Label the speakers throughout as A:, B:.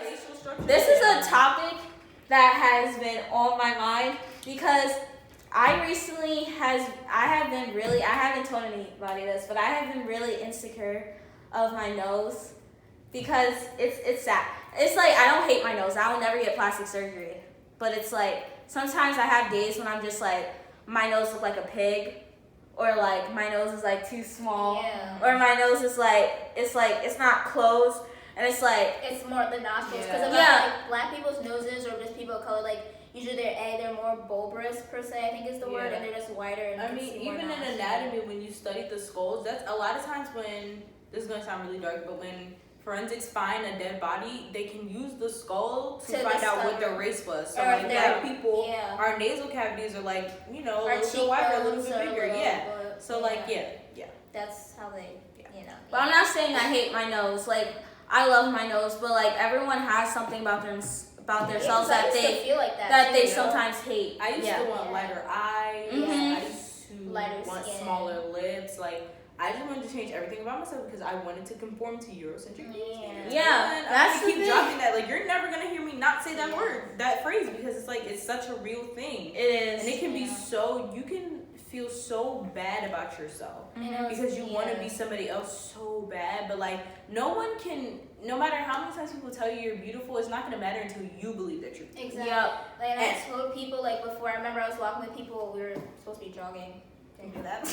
A: facial structure.
B: This is a topic that has been on my mind because I haven't told anybody this, but I have been really insecure of my nose because it's sad. It's like I don't hate my nose. I will never get plastic surgery, but it's like sometimes I have days when I'm just like my nose look like a pig, or like my nose is like too small, or my nose is like it's not closed, and it's like
C: it's more the nostrils because like black people's noses or just people of color, like usually they're more bulbous per se, I think is the word, and they're just wider. And
A: I mean, even in anatomy, when you study the skulls, that's a lot of times when this is gonna sound really dark, but when forensics find a dead body, they can use the skull to find out what their race was. So like black people, our nasal cavities are like, you know, a little wider, a little bit bigger. So like
C: that's how they, you know.
B: But I'm not saying I hate my nose. Like I love my nose, but like everyone has something about themselves that they sometimes hate.
A: I used to want lighter eyes. I used to want smaller lips. Like I just wanted to change everything about myself because I wanted to conform to Eurocentric.
B: That's the
A: keep
B: thing.
A: dropping that. Like you're never gonna hear me not say that word, that phrase, because it's like it's such a real thing.
B: It is,
A: and it can be so. You can feel so bad about yourself because you want to be somebody else so bad, but like no one can. No matter how many times people tell you you're beautiful, it's not gonna matter until you believe that you're beautiful.
C: Exactly. Like I told people like before. I remember I was walking with people. We were supposed to be jogging. Didn't do that,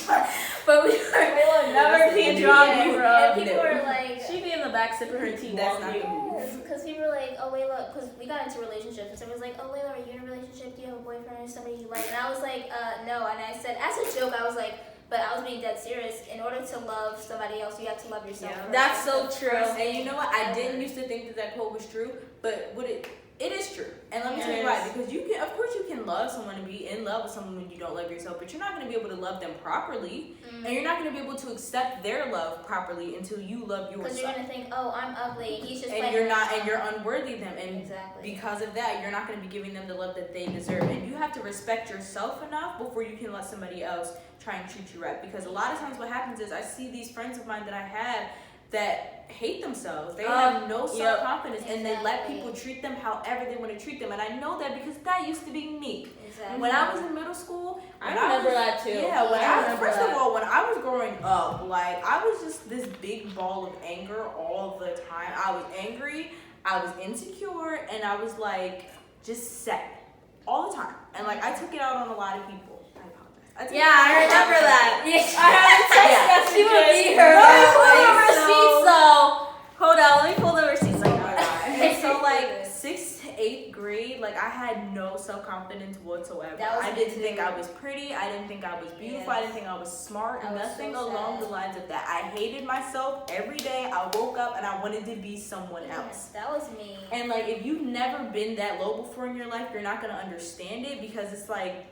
C: but we were
B: never be jogging, bro.
C: And people were like,
B: she be in the back sipping her tea.
A: That's not good.
C: Because people were like, oh Layla, because we got into relationships, and someone was like, oh Layla, are you in a relationship? Do you have a boyfriend or somebody you like? And I was like, no. And I said, as a joke, I was like, but I was being dead serious. In order to love somebody else, you have to love yourself.
B: Yeah. That's so true.
A: And you know what? I didn't used to think that quote was true, but it is true. And let me tell you why. Because you can, of course, you can love someone and be in love with someone when you don't love yourself, but you're not going to be able to love them properly, and you're not going to be able to accept their love properly until you love yourself.
C: Because you're going to think, oh, I'm ugly. He's just
A: and you're not, and you're unworthy of them, and because of that, you're not going to be giving them the love that they deserve. And you have to respect yourself enough before you can let somebody else try and treat you right. Because a lot of times, what happens is I see these friends of mine that I had that hate themselves. They have no self-confidence, and they let people treat them however they want to treat them. And I know that because that used to be me. When I was in middle school,
B: I remember that too.
A: Yeah, first of all, when I was growing up, like I was just this big ball of anger all the time. I was angry, I was insecure, and I was like just sad all the time. And like I took it out on a lot of people.
B: I remember that. I haven't texted
C: she would be her.
B: Hold on, let me pull the receipts.
A: And so like 6th to 8th grade, like I had no self-confidence whatsoever. I didn't think I was pretty. I didn't think I was beautiful. I didn't think I was smart. Nothing along the lines of that. I hated myself every day. I woke up and I wanted to be someone else.
C: That was me.
A: And like if you've never been that low before in your life, you're not gonna understand it because it's like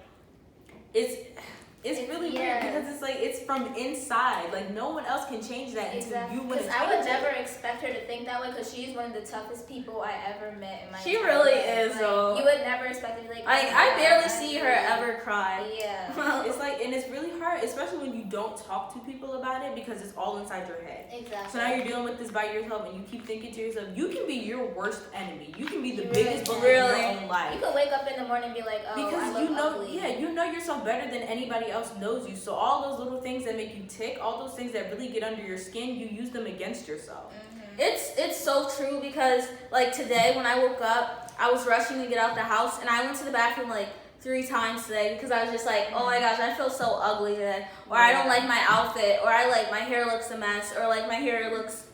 A: it's really weird because it's like it's from inside. Like no one else can change that until you want to change it.
C: Because I would never expect her to think that way because she's one of the toughest people I ever met in my
B: She really is
C: like,
B: though.
C: You would never expect her to be like.
B: I barely see her ever cry.
C: Yeah.
A: It's like, and it's really hard, especially when you don't talk to people about it because it's all inside your head.
C: Exactly.
A: So now you're dealing with this by yourself, and you keep thinking to yourself, you can be your worst enemy. You can be the biggest bully in your own life.
C: You could wake up in the morning and be like, oh,
A: because
C: I look ugly.
A: You know yourself better than anybody else knows you. So all those little things that make you tick, all those things that really get under your skin, you use them against yourself.
B: It's so true because like today when I woke up, I was rushing to get out the house and I went to the bathroom like 3 times today because I was just like, oh my gosh, I feel so ugly today, or I don't like my outfit, or I like my hair looks a mess, or like my hair looks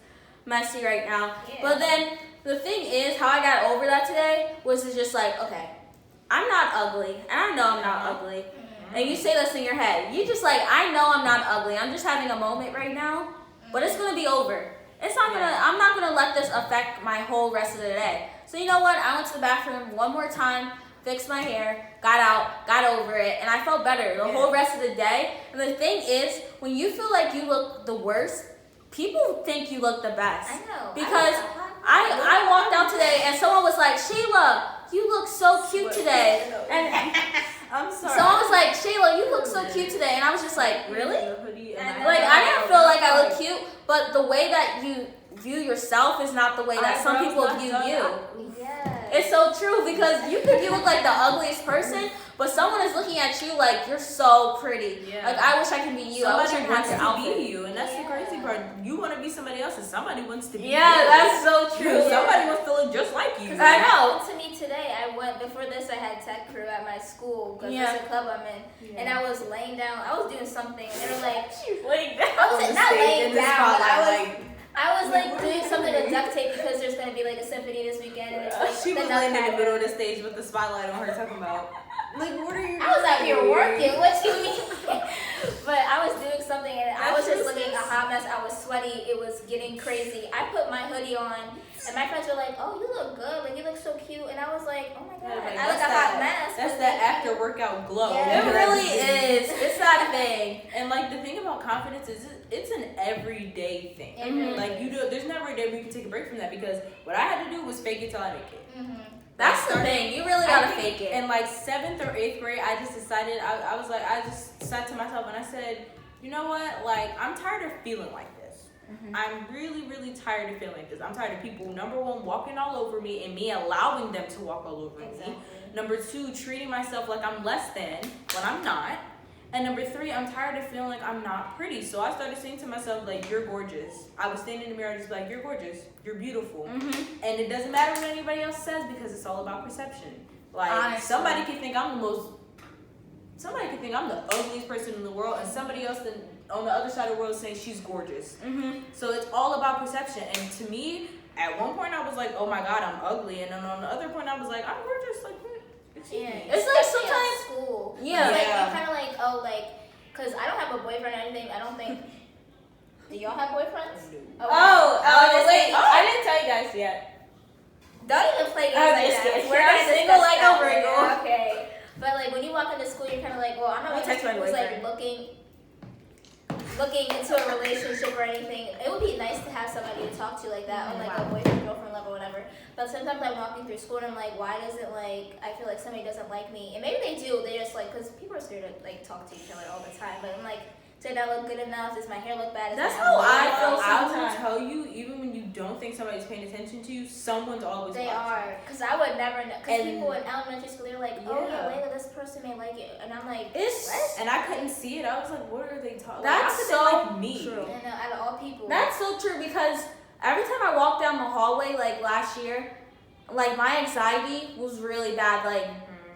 B: messy right now. But then the thing is, how I got over that today was to just like, okay, I'm not ugly, and I know I'm not ugly. And you say this in your head. You just like, I know I'm not ugly. I'm just having a moment right now, but it's gonna be over. I'm not gonna let this affect my whole rest of the day. So you know what? I went to the bathroom one more time, fixed my hair, got out, got over it, and I felt better the whole rest of the day. And the thing is, when you feel like you look the worst, people think you look the best.
C: I know.
B: Because I walked out today and someone was like, Shayla, you look so cute today. And
A: I'm sorry.
B: Someone was like, Shayla, you look so cute today. And I was just like, really? Like, I didn't feel like I looked cute, but the way that view yourself is not the way that some people view you.
C: Yeah.
B: It's so true because you could look like the ugliest person, but someone is looking at you like you're so pretty.
A: Yeah.
B: Like I wish I could be you. I wish I
A: Somebody
B: could
A: wants
B: have
A: to
B: your outfit.
A: be you, and that's the crazy part. You want to be somebody else, and somebody wants to be you.
B: Yeah, that's so true.
A: Somebody wants to look just like you.
B: I know.
C: To me today, before this I had tech crew at my school because
B: Yeah.
C: it's a club I'm in, and I was laying down. I was doing something, and they were like,
B: She's laying down.
C: I was not laying down. I was
A: like,
C: like doing something to duct tape because there's gonna be like a symphony this weekend, and it's like
A: she
C: the
A: was laying in the
C: Nutcracker.
A: middle of the stage with the spotlight on her, talking about, like, what are you?
C: I was out here
A: doing?
C: working. What you mean? But I was doing something, and I was just
A: That's
C: looking a hot mess. I was sweaty. It was getting crazy. I put my hoodie on, and my friends were like, "Oh, you look good. Like you look so cute." And I was like, "Oh my god,
A: Yeah, like,
C: I look a hot mess."
A: That's
C: but
A: that
C: thank
A: after
C: you.
A: workout glow.
C: Yeah.
B: It really is. It's that thing.
A: And like the thing about confidence is it's an everyday thing.
C: It really
A: Like you do, there's never a day where you can take a break from that because what I had to do was fake it till I make it.
B: That's the thing. You really gotta
A: I think
B: fake it.
A: In like 7th or 8th grade, I just decided, I just sat to myself and I said, you know what? Like, I'm tired of feeling like this. I'm really, really tired of feeling like this. I'm tired of people, number one, walking all over me and me allowing them to walk all over me. Number two, treating myself like I'm less than when I'm not. And number three, I'm tired of feeling like I'm not pretty. So I started saying to myself, like, you're gorgeous. I was standing in the mirror and just like, you're gorgeous. You're beautiful. And it doesn't matter what anybody else says because it's all about perception. Like,
B: Honestly.
A: somebody can think I'm the ugliest person in the world and somebody else on the other side of the world saying she's gorgeous. So it's all about perception. And to me, at one point I was like, oh my God, I'm ugly. And then on the other point I was like, I'm gorgeous. Like, excuse me.
B: It's like
C: Especially
B: sometimes-
C: at school.
B: Yeah.
C: Like,
A: Yeah.
C: you're kind of like, oh, like, because I don't have a boyfriend or anything. I don't think. Do y'all have boyfriends?
B: Wait. I didn't tell you guys yet.
C: Don't even play games
B: I'm
C: like
B: just
C: that.
B: kidding.
C: We're
B: I'm
C: gonna
B: single
C: discuss
B: like
C: that
B: a Virgo.
C: later. Okay. But like when you walk into school, you're kind of like, well, I'm not
B: I'll
C: one of
B: text
C: those
B: my
C: people who's like
B: boyfriend.
C: looking into a relationship or anything. It would be nice to have somebody to talk to like that on like a boyfriend, girlfriend level, whatever. But sometimes I'm walking through school and I'm like, why doesn't like I feel like somebody doesn't like me? And maybe they do. They just like because people are scared to like talk to each other all the time. But I'm like, did I look good enough? Does my hair look bad? Does
B: That's
C: my
B: how
C: hair
B: I
C: look
B: feel
C: bad?
A: I will
B: sometimes.
A: tell you, even when you don't think somebody's paying attention to you, someone's always
C: They
A: watching.
C: are, because I would never know. Because
A: And-
C: people in elementary school, they're like, oh
A: Yeah.
C: yeah, Layla, this person may like it. And I'm like,
B: It's
C: what?
A: And I couldn't see it. I was like, what are they talking?
B: That's
A: like,
B: so
A: how could they like me.
B: true.
C: And out of all people.
B: That's so true because every time I walked down the hallway, like last year, like my anxiety was really bad. Like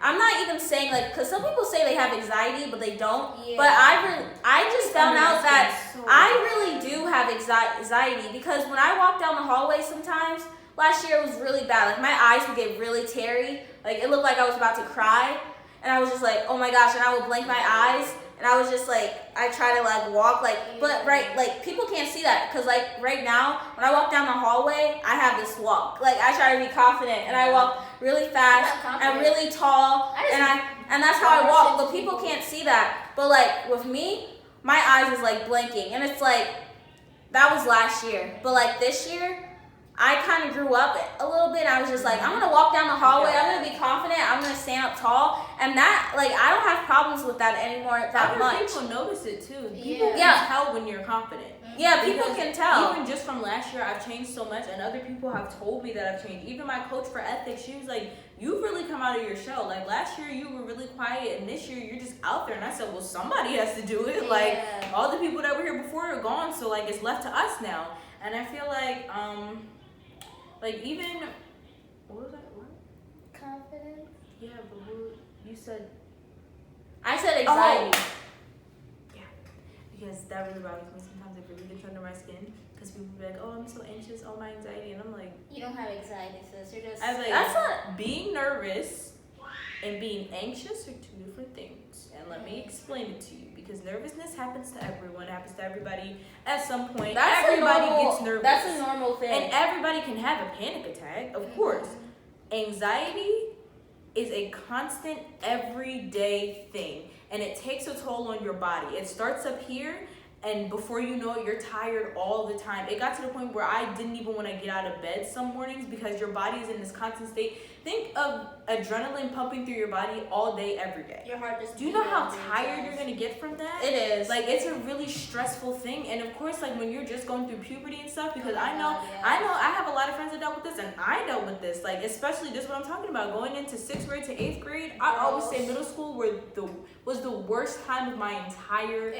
B: I'm not even saying like, because some people say they have anxiety, but they don't.
C: Yeah.
B: But I just found out that
A: So
B: I really do have anxiety because when I walk down the hallway sometimes, last year it was really bad. Like my eyes would get really teary. Like it looked like I was about to cry. And I was just like, oh my gosh. And I would blink my eyes. And I was just like, I try to like walk like, but right, like people can't see that. Cause like right now, when I walk down the hallway, I have this walk. Like I try to be confident and I walk really fast and really tall. And that's how I walk, but people can't see that. But like with me, my eyes is like blinking. And it's like, that was last year. But like this year, I kind of grew up a little bit. I was just like, I'm going to walk down the hallway. I'm going to be confident. I'm going to stand up tall. And that, like, I don't have problems with that anymore that
A: Other
B: much.
A: people notice it too.
C: Yeah.
A: People can
B: Yeah.
A: tell when you're confident.
B: Yeah, people
A: Because
B: can tell.
A: Even just from last year, I've changed so much, and other people have told me that I've changed. Even my coach for ethics, she was like, "You've really come out of your shell. Like last year, you were really quiet, and this year, you're just out there." And I said, "Well, somebody has to do it. Like
C: Yeah.
A: all the people that were here before are gone, so like it's left to us now." And I feel like even what was that? What?
C: Confidence.
A: Yeah, but what, you said.
B: I said anxiety.
A: Because that really bothers me sometimes. It really gets under my skin. Because people be like, "Oh, I'm so anxious. Oh, my anxiety," and I'm like,
C: You don't have anxiety, sis. You're just.
A: I was like,
B: That's not.
A: being nervous and being anxious are two different things. And let me explain it to you. Because nervousness happens to everyone. It happens to everybody at some point.
B: That's
A: everybody
B: a normal,
A: gets nervous.
B: That's a normal thing.
A: And everybody can have a panic attack, of course. Anxiety is a constant, everyday thing. And it takes a toll on your body. It starts up here and before you know it, you're tired all the time. It got to the point where I didn't even want to get out of bed some mornings because your body is in this constant state. Think of adrenaline pumping through your body all day, every day.
C: Your heart just.
A: Do you know how tired you're gonna get from that?
B: It is.
A: Like, it's a really stressful thing, and of course, like when you're just going through puberty and stuff, because I know I have a lot of friends that dealt with this, and I dealt with this. Like, especially just what I'm talking about, going into 6th grade to 8th grade. I always say middle school was the worst time of my entire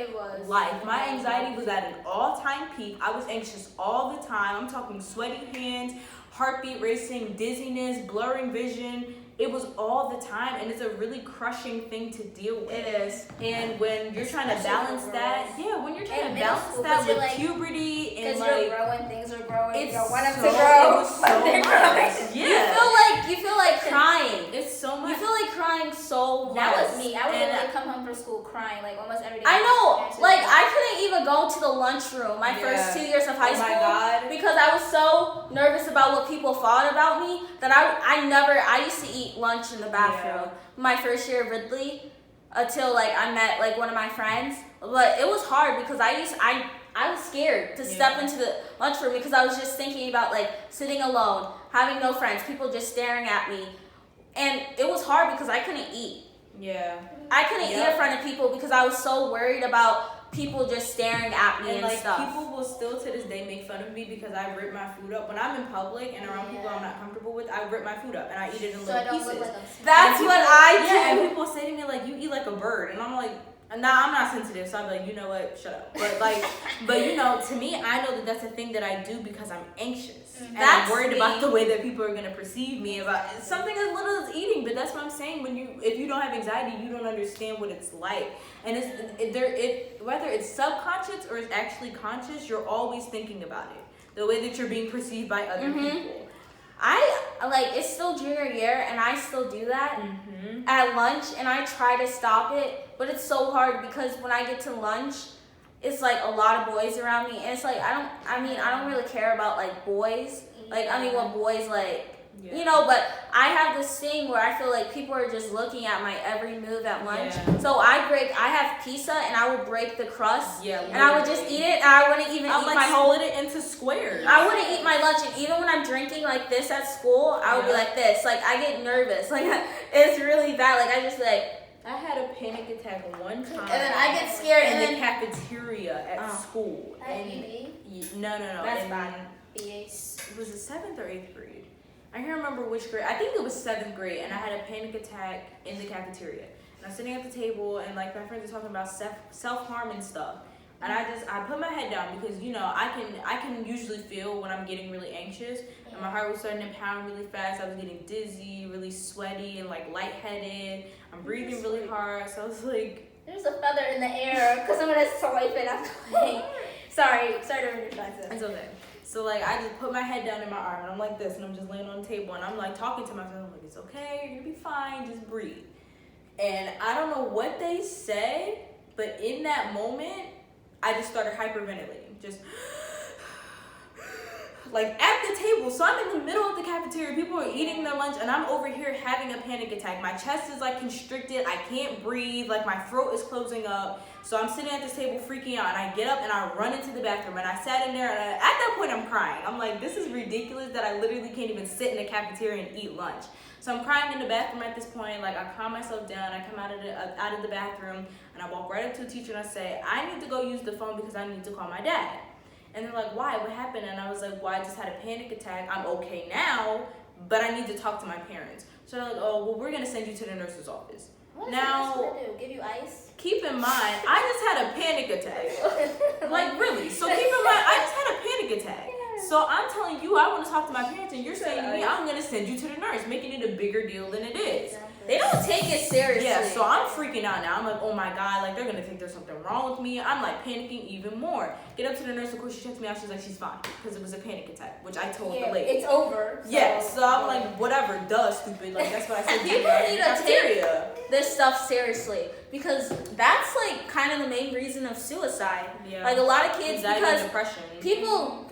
A: life. My anxiety was at an all-time peak. I was anxious all the time. I'm talking sweaty hands, heartbeat racing, dizziness, blurring vision. It was all the time, and it's a really crushing thing to deal with.
B: It is.
A: And when you're trying to balance that, when you're trying to balance that with puberty and
C: because you're growing, things are growing. You don't want them to
A: grow.
C: It
A: was so much.
B: Yeah. You feel like crying.
A: It's so much.
B: You feel like crying so much.
C: That was me. I would literally come home from school crying like almost every day.
B: I know. Like, I couldn't even go to the lunchroom my first 2 years of high school.
A: Oh my God.
B: Because I was so nervous about what people thought about me that I used to eat lunch in the bathroom my first year of Ridley until like I met like one of my friends. But it was hard because I was scared to step into the lunchroom because I was just thinking about like sitting alone, having no friends, people just staring at me. And it was hard because I couldn't eat.
A: Yeah.
B: I couldn't eat in front of people because I was so worried about people just staring at me and
A: like,
B: stuff.
A: People will still to this day make fun of me because I rip my food up. When I'm in public and around people I'm not comfortable with, I rip my food up and I eat it in little pieces.
B: That's what I do.
A: Yeah, and people say to me like, you eat like a bird. And I'm like, nah, I'm not sensitive. So I'm like, you know what, shut up. But like, you know, to me, I know that that's a thing that I do because I'm anxious. And I'm worried about the way that people are going to perceive me about something as little as eating. But that's what I'm saying. If you don't have anxiety, you don't understand what it's like. And whether it's subconscious or it's actually conscious, you're always thinking about it. The way that you're being perceived by other people.
B: It's still junior year and I still do that at lunch and I try to stop it, but it's so hard because when I get to lunch, it's like a lot of boys around me and it's like I don't really care about like boys. Like what boys like you know, but I have this thing where I feel like people are just looking at my every move at lunch.
A: Yeah.
B: So I have pizza and I would break the crust.
A: Yeah,
B: and I would just eat it and I wouldn't even eat my whole.
A: Split it into squares.
B: I wouldn't eat my lunch, and even when I'm drinking like this at school, I would be like this. Like I get nervous. Like it's really bad. Like I just like.
A: I had a panic attack one time.
B: And then I get scared
A: in the cafeteria at school. No.
B: That's bad.
A: Was it 7th or 8th grade? I can't remember which grade. I think it was 7th grade, and I had a panic attack in the cafeteria. And I'm sitting at the table, and like my friends are talking about self-harm and stuff. And I put my head down because you know I can usually feel when I'm getting really anxious, and my heart was starting to pound really fast. I was getting dizzy, really sweaty, and like lightheaded. I'm breathing really hard, so I was like,
C: "There's a feather in the air," because I'm gonna swipe it. I'm like, sorry to interrupt.
A: It's okay. So like I just put my head down in my arm, and I'm like this, and I'm just laying on the table, and I'm like talking to myself. I'm like, "It's okay, you're gonna be fine. Just breathe." And I don't know what they said, but in that moment, I just started hyperventilating, just like at the table. So I'm in the middle of the cafeteria, people are eating their lunch, and I'm over here having a panic attack. My chest is like constricted, I can't breathe, like my throat is closing up. So I'm sitting at this table freaking out, and I get up and I run into the bathroom, and I sat in there, and at that point I'm crying. I'm like, this is ridiculous that I literally can't even sit in the cafeteria and eat lunch. So I'm crying in the bathroom at this point. Like I calm myself down, I come out of the bathroom, and I walk right up to the teacher and I say, I need to go use the phone because I need to call my dad. And they're like, why? What happened? And I was like, well, I just had a panic attack. I'm okay now, but I need to talk to my parents. So they're like, oh, well, we're going to send you to the nurse's office.
C: What is
A: now,
C: the nurse going to do? Give you ice?
A: Keep in mind, I just had a panic attack. Like, really. So keep in mind, I just had a panic attack. So I'm telling you, I want to talk to my parents, and you're saying to me, I'm going to send you to the nurse, making it a bigger deal than it is.
B: They don't take it seriously.
A: Yeah, so I'm freaking out now. I'm like, oh my God, like they're going to think there's something wrong with me. I'm like panicking even more. Get up to the nurse, of course, she checks me out. She's like, she's fine, because it was a panic attack, which I told the lady.
C: It's over.
A: So I'm like, whatever, duh, stupid. Like, that's what I said.
B: People need to take this stuff seriously, because that's like kind of the main reason of suicide.
A: Yeah.
B: Like a lot of kids,
A: anxiety,
B: because
A: depression.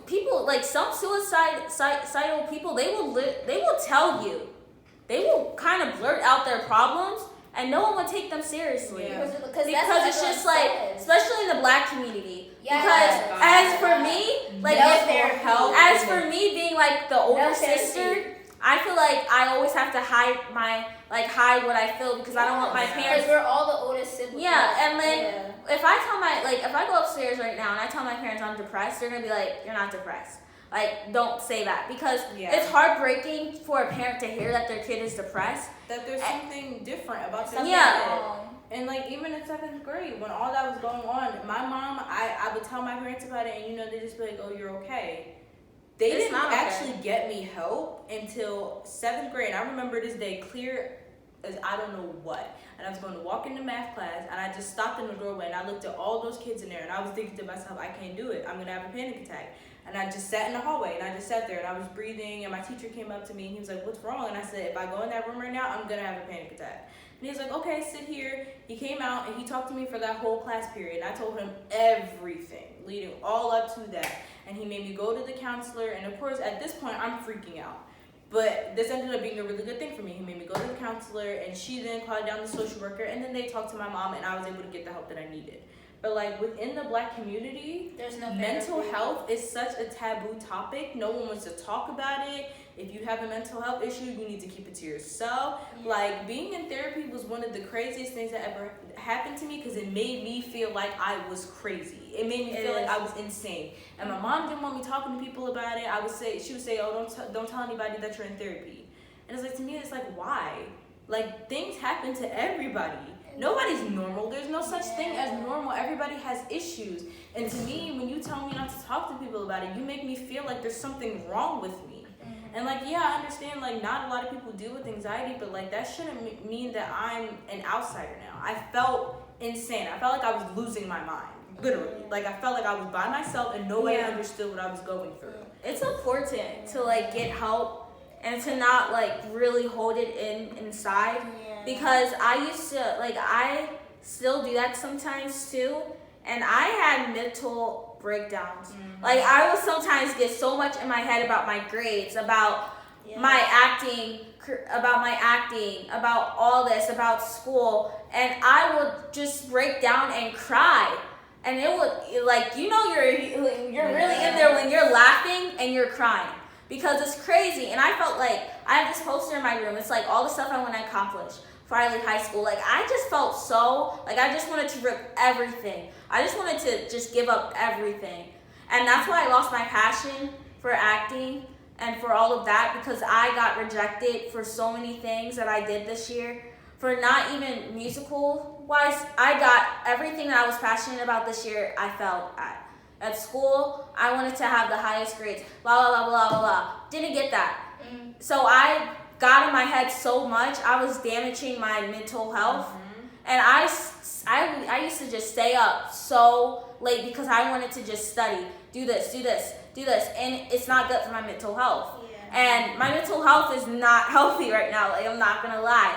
B: People like some suicidal people, they will tell you. They will kind of blurt out their problems, and no one would take them seriously.
A: Yeah.
C: Because
B: It's just like, especially in the black community.
C: Yes.
B: Because as for me, like
C: No
B: if
C: therapy.
A: help.
B: as for me being like the older
C: No therapy.
B: sister, I feel like I always have to hide what I feel because I don't want my
C: Because
B: parents.
C: we're all the oldest siblings.
B: Yeah, and then
C: Yeah.
B: if I go upstairs right now and I tell my parents I'm depressed, they're gonna be like, "You're not depressed." Like, don't say that because
A: Yeah.
B: it's heartbreaking for a parent to hear that their kid is depressed.
A: That there's something different about their
B: Yeah.
A: kid. And like even in 7th grade, when all that was going on, my mom, I would tell my parents about it, and you know they just be like, "Oh, you're okay." They
B: It's
A: didn't
B: not okay.
A: actually get me help until 7th grade. I remember this day clear as I don't know what. And I was going to walk into math class, and I just stopped in the doorway, and I looked at all those kids in there, and I was thinking to myself, I can't do it. I'm gonna have a panic attack. And I just sat in the hallway, and I just sat there, and I was breathing, and my teacher came up to me, and he was like, "What's wrong?" And I said, "If I go in that room right now, I'm gonna have a panic attack." And he was like, "Okay, sit here." He came out, and he talked to me for that whole class period, and I told him everything leading all up to that. And he made me go to the counselor, and of course, at this point, I'm freaking out. But this ended up being a really good thing for me. He made me go to the counselor, and she then called down the social worker, and then they talked to my mom, and I was able to get the help that I needed. But like within the black community,
C: There's no
A: mental
C: therapy.
A: health is such a taboo topic. No one wants to talk about it. If you have a mental health issue, you need to keep it to yourself. Like being in therapy was one of the craziest things that ever happened to me because it made me feel like I was crazy. It made me feel like I was insane. And my mom didn't want me talking to people about it. She would say, "Oh, don't tell anybody that you're in therapy." And it's like to me, it's like why? Like things happen to everybody. Nobody's normal. There's no such thing as normal. Everybody has issues. And to me, when you tell me not to talk to people about it, you make me feel like there's something wrong with me. And like, yeah, I understand, like, not a lot of people deal with anxiety, but like, that shouldn't mean that I'm an outsider now. I felt insane. I felt like I was losing my mind. Literally. Like, I felt like I was by myself and nobody understood what I was going through.
B: It's important to like get help and to not like really hold it inside. Because I still do that sometimes too, and I had mental breakdowns. Like I would sometimes get so much in my head about my grades, about my acting, about all this, about school, and I would just break down and cry. And it would like you're really in there when you're laughing and you're crying. Because it's crazy, and I felt like I have this poster in my room. It's like all the stuff I want to accomplish for Riley High School. Like I just felt so like I just wanted to rip everything. I just wanted to just give up everything, and that's why I lost my passion for acting and for all of that because I got rejected for so many things that I did this year. For not even musical wise, I got everything that I was passionate about this year. I failed at. At school, I wanted to have the highest grades, blah, blah, blah, blah, blah, blah. Didn't get that. So I got in my head so much, I was damaging my mental health. And I used to just stay up so late because I wanted to just study, do this. And it's not good for my mental health. And my mental health is not healthy right now, like I'm not gonna lie.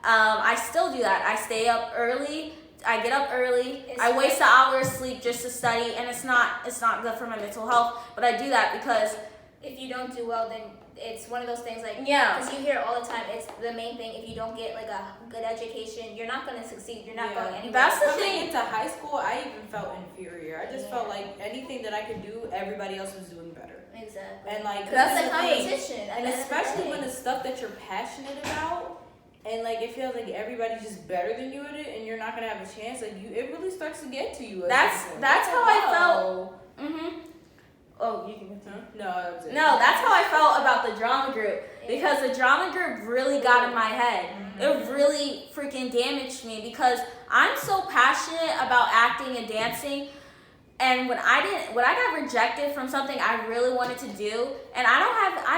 B: I still do that. I stay up early. I get up early. I waste an hour of sleep just to study, and it's not good for my mental health. But I do that because
C: if you don't do well, then it's one of those things like
B: Yeah.
C: because you hear all the time. It's the main thing. If you don't get like a good education, you're not going to succeed. You're not going anywhere.
B: That's the
A: Coming
B: thing.
A: into high school, I even felt inferior. I just felt like anything that I could do, everybody else was doing better.
C: Exactly.
A: And like
C: That's
A: the
C: the
A: thing.
C: competition.
A: And especially when it's stuff that you're passionate about, and like it feels like everybody's just better than you at it, and you're not gonna have a chance. Like it really starts to get to you.
B: That's how I felt. Oh, you can continue.
A: No, that was it.
B: No, that's how I felt about the drama group because the drama group really got in my head. It really freaking damaged me because I'm so passionate about acting and dancing. And when I got rejected from something I really wanted to do, and I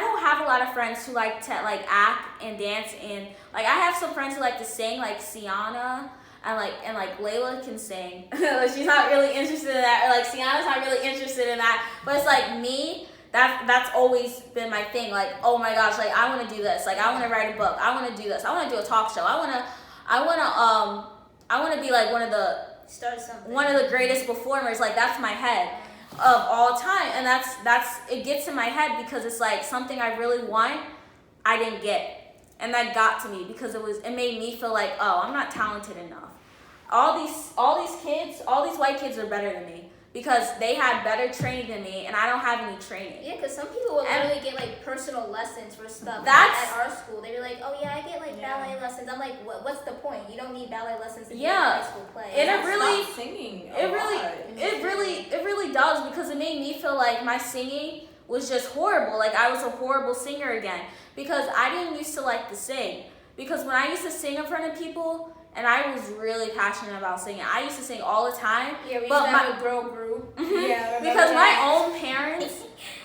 B: don't have a lot of friends who like to like act and dance, and like I have some friends who like to sing, like Sienna and like Layla can sing. She's not really interested in that, or like Sienna's not really interested in that. But it's like me, that's always been my thing. Like, oh my gosh, like I want to do this. Like I want to write a book. I want to do this. I want to do a talk show. I want to be like one of the greatest performers. Like that's my head of all time, and that's it gets in my head because it's like something I really want, I didn't get. and that got to me because it made me feel like, oh, I'm not talented enough. All these white kids are better than me because they had better training than me, and I don't have any training.
C: Yeah, because some people will literally get like personal lessons for stuff
B: That's-
C: at our school. They were like, oh yeah, I get like ballet lessons. I'm like, what's the point? You don't need ballet lessons to be in high school play.
B: And it really,
A: Stop singing.
B: it really does because it made me feel like my singing was just horrible. Like I was a horrible singer again because I didn't used to like to sing. Because when I used to sing in front of people, and I was really passionate about singing, I used to sing all the time.
C: Yeah, we used
B: but
C: to have a girl group.
B: Yeah, because my own parents,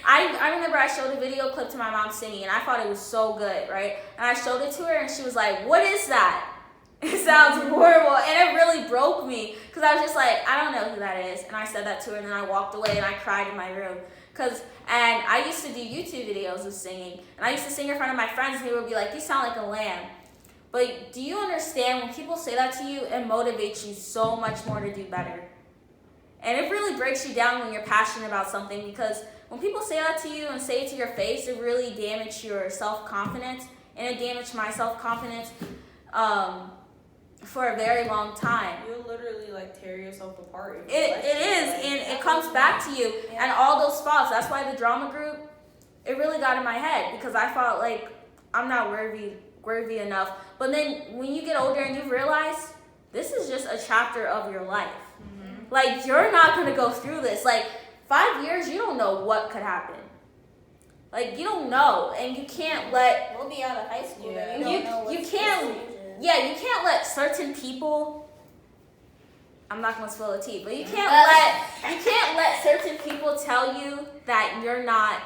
B: I remember I showed a video clip to my mom singing, and I thought it was so good, right? And I showed it to her, and she was like, "What is that?" It sounds horrible, and it really broke me because I was just like, I don't know who that is, and I said that to her, and then I walked away and I cried in my room. And I used to do YouTube videos of singing, and I used to sing in front of my friends, and they would be like, "You sound like a lamb." But do you understand when people say that to you, it motivates you so much more to do better. And it really breaks you down when you're passionate about something because when people say that to you and say it to your face, it really damages your self-confidence, and it damaged my self-confidence for a very long time.
A: You'll literally like tear yourself apart.
B: It is, and it comes back to you. And all those thoughts, that's why the drama group, it really got in my head because I felt like I'm not worthy enough. But then when you get older and you realize this is just a chapter of your life. Mm-hmm. Like you're not going to go through this. Like 5 years, you don't know what could happen. Like you don't know, and you can't let.
C: We'll be out of high school.
A: Yeah.
C: And you don't know what's
B: you can't. Yeah, you can't let certain people. I'm not gonna spill the tea, but you can't let certain people tell you that you're not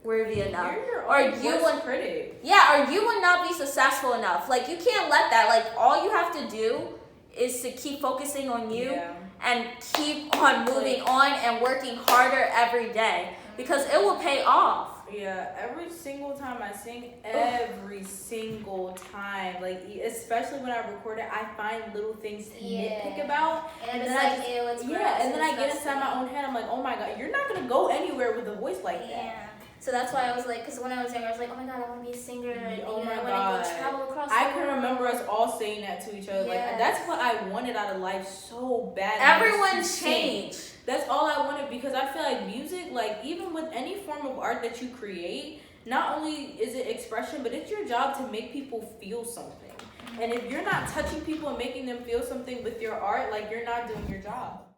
B: worthy enough,
A: You're your
B: or
A: own
B: you
A: worst
B: would
A: critic.
B: or you would not be successful enough. Like you can't let that. Like all you have to do is to keep focusing on you and keep on moving on and working harder every day because it will pay off.
A: Yeah, every single time I sing, every single time, like especially when I record it, I find little things to nitpick about,
C: and
A: then
C: like,
A: I
C: ew, it's
A: and then I get inside my own head. I'm like, oh my god, you're not gonna go anywhere with a voice like that.
C: Yeah. So that's why I was like, because when I was younger, I was like, oh my god, I want to be a singer. And,
A: Oh my
C: I
A: god,
C: want to go travel across the
A: I
C: world.
A: can remember us all saying that to each other. Like that's what I wanted out of life so bad.
B: Everyone's changed.
A: That's all I wanted because I feel like music, like even with any form of art that you create, not only is it expression, but it's your job to make people feel something. And if you're not touching people and making them feel something with your art, like you're not doing your job.